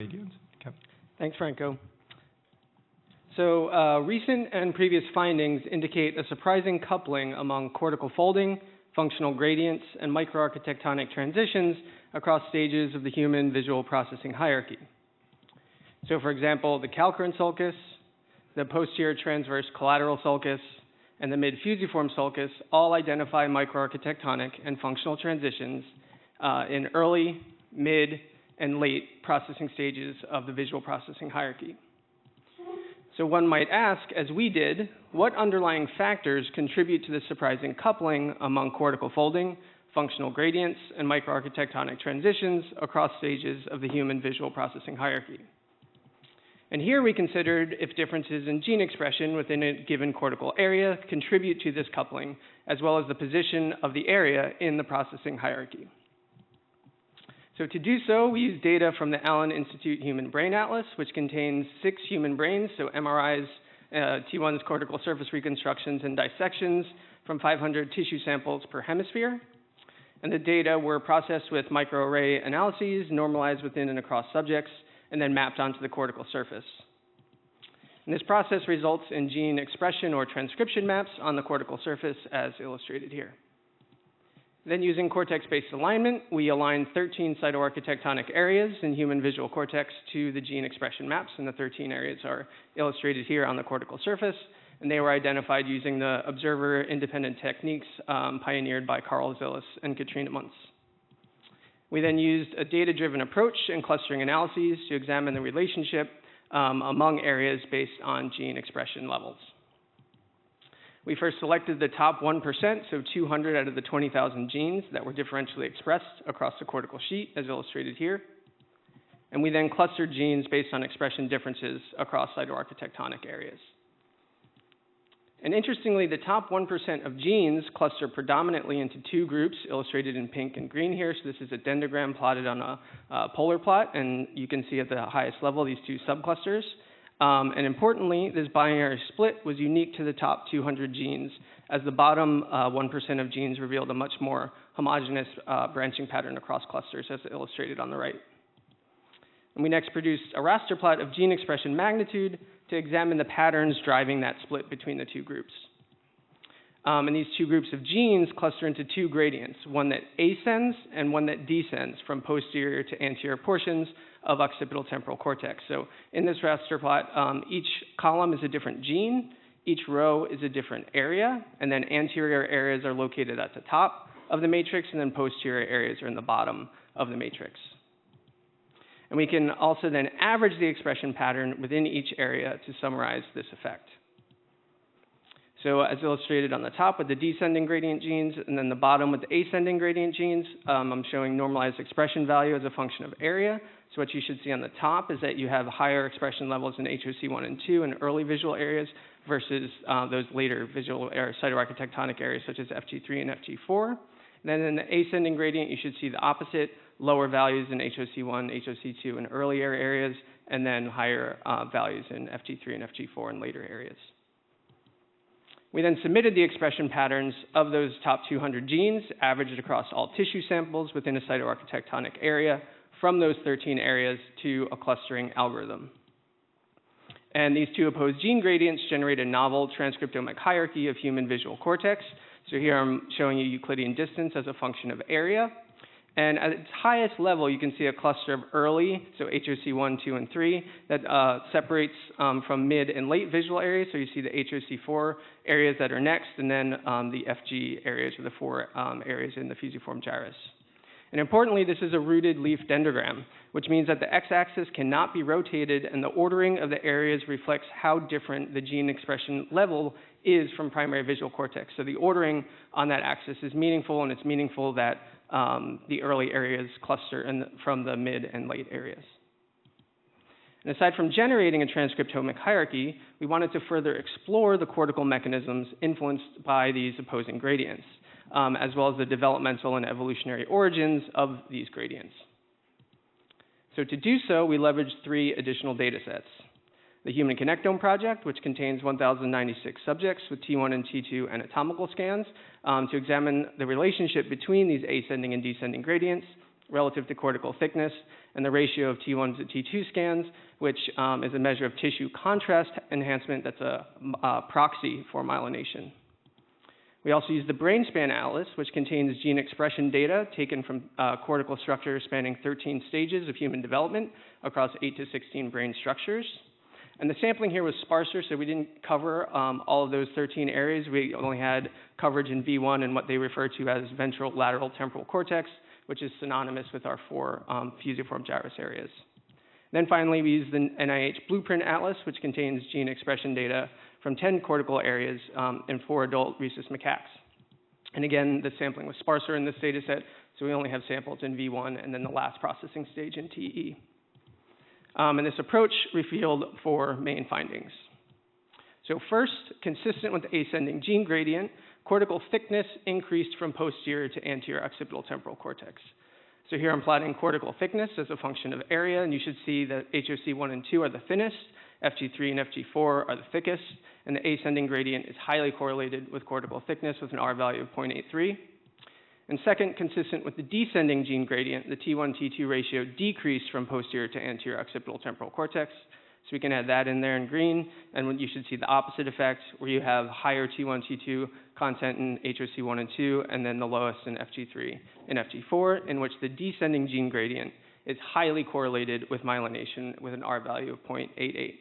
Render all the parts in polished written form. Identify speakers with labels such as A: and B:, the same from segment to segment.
A: Radios. Okay.
B: Thanks, Franco. So recent and previous findings indicate a surprising coupling among cortical folding, functional gradients, and microarchitectonic transitions across stages of the human visual processing hierarchy. So for example, the calcarine sulcus, the posterior transverse collateral sulcus, and the mid-fusiform sulcus all identify microarchitectonic and functional transitions in early, mid, and late processing stages of the visual processing hierarchy. So one might ask, as we did, what underlying factors contribute to this surprising coupling among cortical folding, functional gradients, and microarchitectonic transitions across stages of the human visual processing hierarchy? And here we considered if differences in gene expression within a given cortical area contribute to this coupling, as well as the position of the area in the processing hierarchy. So to do so, we use data from the Allen Institute Human Brain Atlas, which contains 6 human brains, so MRIs, T1's cortical surface reconstructions and dissections from 500 tissue samples per hemisphere. And the data were processed with microarray analyses, normalized within and across subjects, and then mapped onto the cortical surface. And this process results in gene expression or transcription maps on the cortical surface, as illustrated here. Then using cortex-based alignment, we aligned 13 cytoarchitectonic areas in human visual cortex to the gene expression maps, and the 13 areas are illustrated here on the cortical surface, and they were identified using the observer-independent techniques pioneered by Carl Zillis and Katrina Muntz. We then used a data-driven approach and clustering analyses to examine the relationship among areas based on gene expression levels. We first selected the top 1%, so 200 out of the 20,000 genes that were differentially expressed across the cortical sheet, as illustrated here. And we then clustered genes based on expression differences across cytoarchitectonic areas. And interestingly, the top 1% of genes cluster predominantly into 2 groups, illustrated in pink and green here. So this is a dendrogram plotted on a polar plot, and you can see at the highest level these 2 subclusters. And importantly, this binary split was unique to the top 200 genes, as the bottom 1% of genes revealed a much more homogeneous branching pattern across clusters, as illustrated on the right. And we next produced a raster plot of gene expression magnitude to examine the patterns driving that split between the 2 groups. And these 2 groups of genes cluster into 2 gradients, one that ascends and one that descends from posterior to anterior portions of occipital temporal cortex. So in this raster plot, each column is a different gene, each row is a different area, and then anterior areas are located at the top of the matrix, and then posterior areas are in the bottom of the matrix. And we can also then average the expression pattern within each area to summarize this effect. So as illustrated on the top with the descending gradient genes, and then the bottom with the ascending gradient genes, I'm showing normalized expression value as a function of area. So what you should see on the top is that you have higher expression levels in HOC1 and 2 in early visual areas versus those later visual cytoarchitectonic areas such as FG3 and FG4. And then in the ascending gradient, you should see the opposite, lower values in HOC1, HOC2 in earlier areas, and then higher values in FG3 and FG4 in later areas. We then submitted the expression patterns of those top 200 genes, averaged across all tissue samples within a cytoarchitectonic area from those 13 areas to a clustering algorithm. And these 2 opposed gene gradients generate a novel transcriptomic hierarchy of human visual cortex. So here I'm showing you Euclidean distance as a function of area. And at its highest level, you can see a cluster of early, so HOC1, 2, and 3, that separates from mid and late visual areas. So you see the HOC4 areas that are next, and then the FG areas, or the 4 areas in the fusiform gyrus. And importantly, this is a rooted leaf dendrogram, which means that the x-axis cannot be rotated, and the ordering of the areas reflects how different the gene expression level is from primary visual cortex. So the ordering on that axis is meaningful, and it's meaningful that the early areas cluster from the mid and late areas. And aside from generating a transcriptomic hierarchy, we wanted to further explore the cortical mechanisms influenced by these opposing gradients, as well as the developmental and evolutionary origins of these gradients. So to do so, we leveraged 3 additional data sets. The Human Connectome Project, which contains 1,096 subjects with T1 and T2 anatomical scans to examine the relationship between these ascending and descending gradients, relative to cortical thickness, and the ratio of T1 to T2 scans, which is a measure of tissue contrast enhancement that's a proxy for myelination. We also use the BrainSpan Atlas, which contains gene expression data taken from cortical structures spanning 13 stages of human development across 8 to 16 brain structures. And the sampling here was sparser, so we didn't cover all of those 13 areas. We only had coverage in V1 and what they refer to as ventral lateral temporal cortex, which is synonymous with our 4 fusiform gyrus areas. Then finally, we use the NIH Blueprint Atlas, which contains gene expression data from 10 cortical areas in 4 adult rhesus macaques. And again, the sampling was sparser in this data set, so we only have samples in V1 and then the last processing stage in TE. And this approach revealed 4 main findings. So first, consistent with the ascending gene gradient, cortical thickness increased from posterior to anterior occipital temporal cortex. So here I'm plotting cortical thickness as a function of area, and you should see that HOC1 and 2 are the thinnest, FG3 and FG4 are the thickest, and the ascending gradient is highly correlated with cortical thickness with an R value of 0.83. And second, consistent with the descending gene gradient, the T1, T2 ratio decreased from posterior to anterior occipital temporal cortex. So we can add that in there in green, and you should see the opposite effect, where you have higher T1, T2 content in HOC1 and 2, and then the lowest in FG3 and FG4, in which the descending gene gradient is highly correlated with myelination with an R value of 0.88.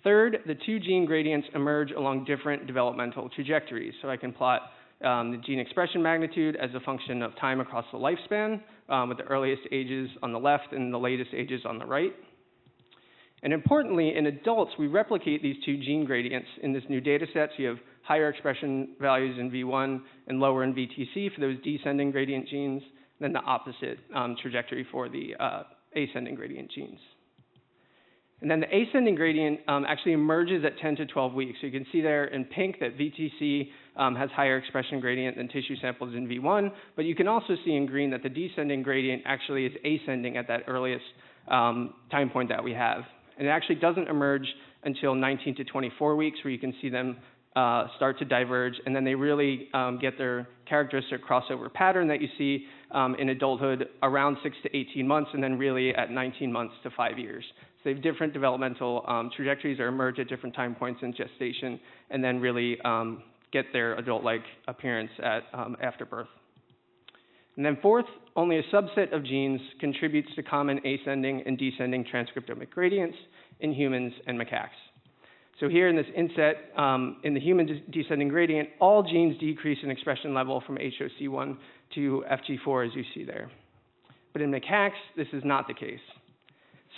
B: Third, the 2 gene gradients emerge along different developmental trajectories. So I can plot the gene expression magnitude as a function of time across the lifespan, with the earliest ages on the left and the latest ages on the right. And importantly, in adults, we replicate these 2 gene gradients in this new data set. So you have higher expression values in V1 and lower in VTC for those descending gradient genes, then the opposite trajectory for the ascending gradient genes. And then the ascending gradient actually emerges at 10 to 12 weeks. So you can see there in pink that VTC has higher expression gradient than tissue samples in V1, but you can also see in green that the descending gradient actually is ascending at that earliest time point that we have. And it actually doesn't emerge until 19 to 24 weeks, where you can see them start to diverge, and then they really get their characteristic crossover pattern that you see in adulthood around 6 to 18 months, and then really at 19 months to 5 years. So they have different developmental trajectories or emerge at different time points in gestation, and then really get their adult-like appearance at after birth. And then fourth, only a subset of genes contributes to common ascending and descending transcriptomic gradients in humans and macaques. So here in this inset, in the human descending gradient, all genes decrease in expression level from HOC1 to FG4, as you see there. But in macaques, this is not the case.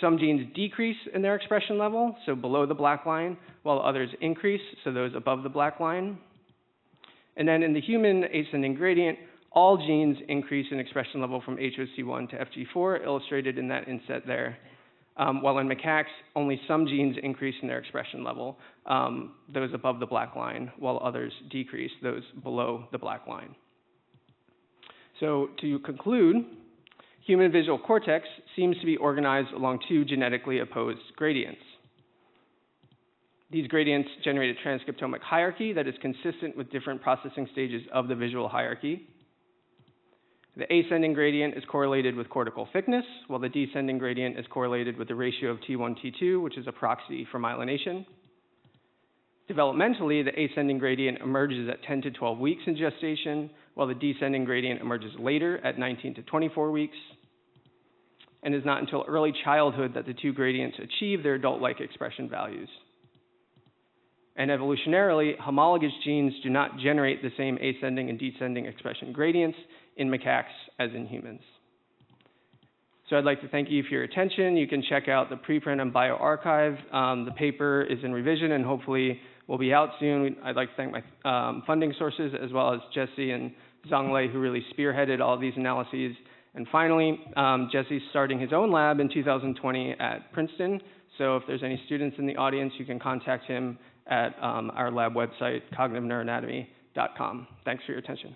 B: Some genes decrease in their expression level, so below the black line, while others increase, so those above the black line. And then in the human ascending gradient, all genes increase in expression level from HOC1 to FG4, illustrated in that inset there. While in macaques, only some genes increase in their expression level, those above the black line, while others decrease, those below the black line. So to conclude, human visual cortex seems to be organized along 2 genetically opposed gradients. These gradients generate a transcriptomic hierarchy that is consistent with different processing stages of the visual hierarchy. The ascending gradient is correlated with cortical thickness, while the descending gradient is correlated with the ratio of T1, T2, which is a proxy for myelination. Developmentally, the ascending gradient emerges at 10 to 12 weeks in gestation, while the descending gradient emerges later at 19 to 24 weeks. And it's not until early childhood that the 2 gradients achieve their adult-like expression values. And evolutionarily, homologous genes do not generate the same ascending and descending expression gradients in macaques as in humans. So I'd like to thank you for your attention. You can check out the preprint on bioRxiv. The paper is in revision and hopefully will be out soon. I'd like to thank my funding sources, as well as Jesse and Zhonglei, who really spearheaded all of these analyses. And finally, Jesse's starting his own lab in 2020 at Princeton. So if there's any students in the audience, you can contact him at our lab website, cognitive-neuroanatomy.com. Thanks for your attention.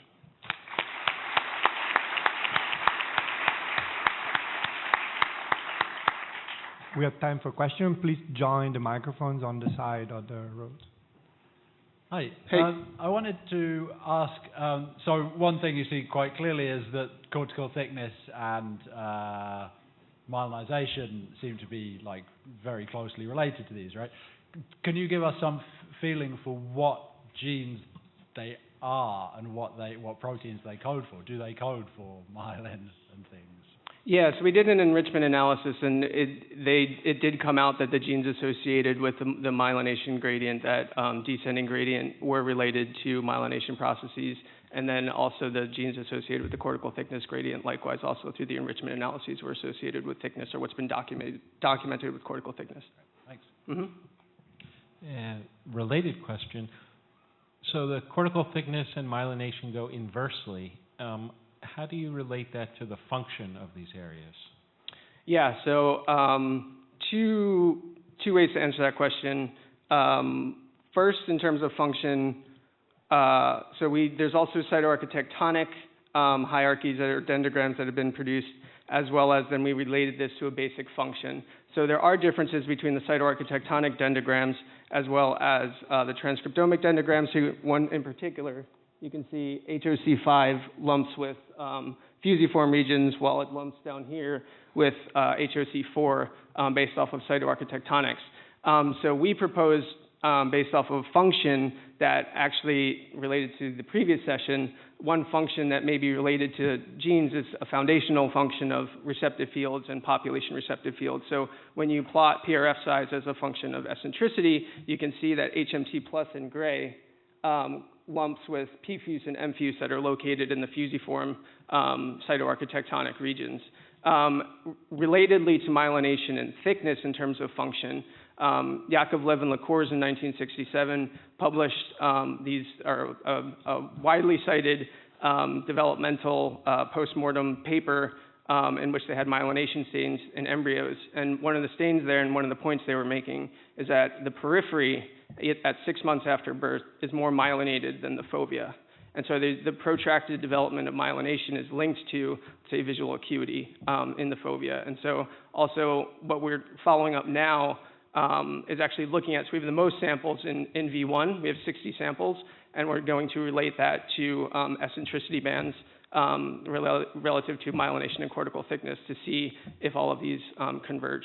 A: We have time for questions. Please join the microphones on the side of the road.
C: Hi.
B: Hey.
C: I wanted to ask, so one thing you see quite clearly is that cortical thickness and myelinization seem to be like very closely related to these, right? Can you give us some feeling for what genes they are and what proteins they code for? Do they code for myelin and things?
B: Yes, we did an enrichment analysis, and it did come out that the genes associated with the myelination gradient, that descending gradient, were related to myelination processes, and then also the genes associated with the cortical thickness gradient, likewise, also through the enrichment analyses, were associated with thickness, or what's been documented with cortical thickness.
C: Thanks.
D: And related question. So the cortical thickness and myelination go inversely. How do you relate that to the function of these areas?
B: Yeah, so two ways to answer that question. First, in terms of function, there's also cytoarchitectonic hierarchies that are dendrograms that have been produced, as well as then we related this to a basic function. So there are differences between the cytoarchitectonic dendrograms as well as the transcriptomic dendrograms. So one in particular, you can see HOC5 lumps with fusiform regions, while it lumps down here with HOC4 based off of cytoarchitectonics. So we proposed, based off of function that actually related to the previous session, one function that may be related to genes is a foundational function of receptive fields and population receptive fields. So when you plot PRF size as a function of eccentricity, you can see that HMT plus in gray lumps with P-fuse and M-fuse that are located in the fusiform cytoarchitectonic regions. Relatedly to myelination and thickness in terms of function, Yakov, Lev, and Lacours in 1967 published these are a widely cited developmental postmortem paper in which they had myelination stains in embryos. And one of the stains there, and one of the points they were making, is that the periphery at 6 months after birth is more myelinated than the fovea. And so the protracted development of myelination is linked to, say, visual acuity in the fovea. And so also what we're following up now is actually looking at, so we have the most samples in V1, we have 60 samples, and we're going to relate that to eccentricity bands relative to myelination and cortical thickness to see if all of these converge.